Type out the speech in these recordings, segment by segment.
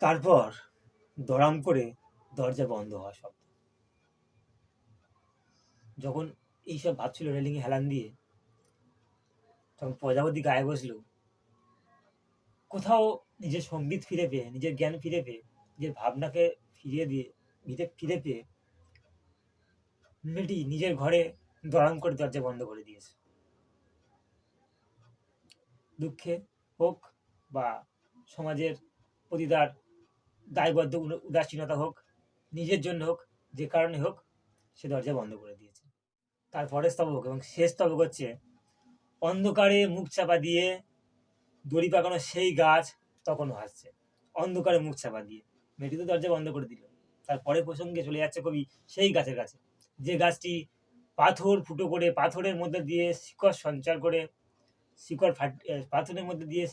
তারপর দড়াম করে দরজা বন্ধ হওয়া শব্দ। যখন এইসব ভাবছিল রেলিংয়ে হেলান দিয়ে, তখন প্রজাপতি গায়ে বসলো। কোথাও নিজের সঙ্গীত ফিরে পেয়ে, নিজের জ্ঞান ফিরে পেয়ে, নিজের ভাবনাকে ফিরিয়ে দিয়ে ফিরে পেয়ে মেয়েটি নিজের ঘরে দড়াম করে দরজা বন্ধ করে দিয়েছে। দুঃখে হোক বা সমাজের প্রতি তার দায়বদ্ধ উদাসীনতা হোক, নিজের জন্য হোক, যে কারণে হোক, সে দরজা বন্ধ করে দিয়েছে। তারপরের স্তবক এবং শেষ স্তবক হচ্ছে, অন্ধকারে মুখ চাপা দিয়ে দড়ি পাকানো সেই গাছ তখনও হাসছে। অন্ধকারে মুখ চাপা দিয়ে মেয়েটি তো দরজা বন্ধ করে দিল। তারপরে প্রসঙ্গে চলে যাচ্ছে কবি সেই গাছের কাছে, যে গাছটি পাথর ফুটো করে, পাথরের মধ্যে দিয়ে শিকড় সঞ্চার করে, পাথরের মধ্যে দিয়ে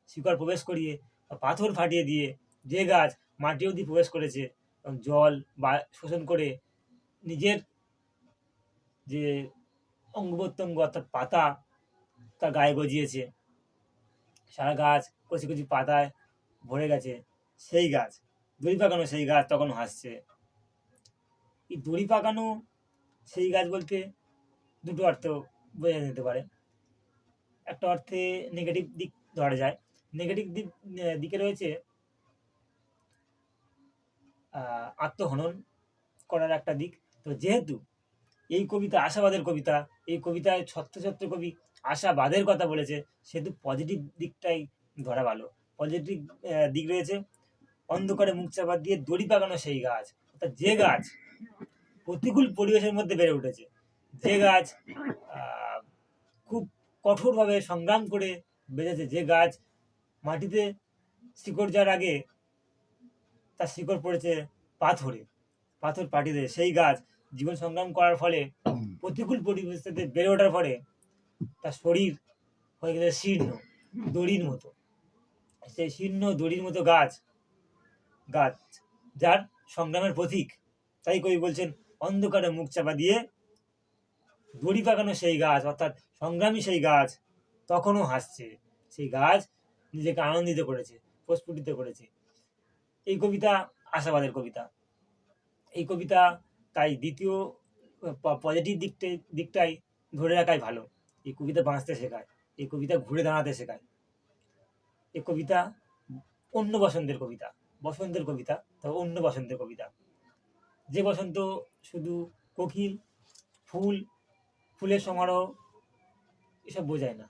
শিকড় প্রবেশ করিয়ে, পাথর ফাটিয়ে দিয়ে, যে গাছ মাটি অবধি প্রবেশ করেছে এবং জল বা শোষণ করে নিজের যে অঙ্গ প্রত্যঙ্গ অর্থাৎ পাতা তার গায়ে গজিয়েছে, সারা গাছ কচি কচি পাতায় ভরে গেছে, সেই গাছ, দড়ি পাকানো সেই গাছ তখন হাসছে। এই দড়ি পাকানো সেই গাছ বলতে দুটো অর্থ বোঝা যেতে পারে। একটা অর্থে নেগেটিভ দিক ধরা যায়। নেগেটিভ দিকে রয়েছে আত্মহনন করার একটা দিক। তো যেহেতু এই কবিতা আশাবাদের কবিতা, এই কবিতায় ছত্র ছত্র কবি আশাবাদের কথা বলেছে, সেহেতু পজিটিভ দিকটাই ধরা ভালো। পজিটিভ দিক রয়েছে, অন্ধকারে মুখ চাপা দিয়ে দড়ি পাকানো সেই গাছ, অর্থাৎ যে গাছ প্রতিকূল পরিবেশের মধ্যে বেড়ে উঠেছে, যে গাছ খুব কঠোরভাবে সংগ্রাম করে বেঁচেছে, যে গাছ মাটিতে শিকড় যাওয়ার আগে তার শিকড় পড়েছে পাথরে, পাথর পাটিতে, সেই গাছ জীবন সংগ্রাম করার ফলে প্রতিকূল পরিবেশে বেড়ে ওঠার ফলে তার শরীর হয়ে গেছে শীর্ণ দড়ির মতো। সেই শীর্ণ দড়ির মতো গাছ, গাছ যার সংগ্রামের প্রতীক। তাই কবি বলছেন, অন্ধকারে মুখ চাপা দিয়ে দড়ি পাকানো সেই গাছ, অর্থাৎ সংগ্রামী সেই গাছ তখনও হাসছে। সেই গাছ নিজেকে আনন্দিত করেছে, প্রস্ফুটিত করেছে। এই কবিতা আশাবাদের কবিতা। এই কবিতা তাই দ্বিতীয় পজিটিভ দিকটাই ধরে রাখাই ভালো। এই কবিতা বাঁচতে শেখায়, এই কবিতা ঘুরে দাঁড়াতে শেখায়। এই কবিতা অন্য বসন্তের কবিতা, বসন্তের কবিতা, তবে অন্য বসন্তের কবিতা। যে বসন্ত শুধু কোকিল, ফুল, ফুলের সমারোহ এসব বোঝায় না।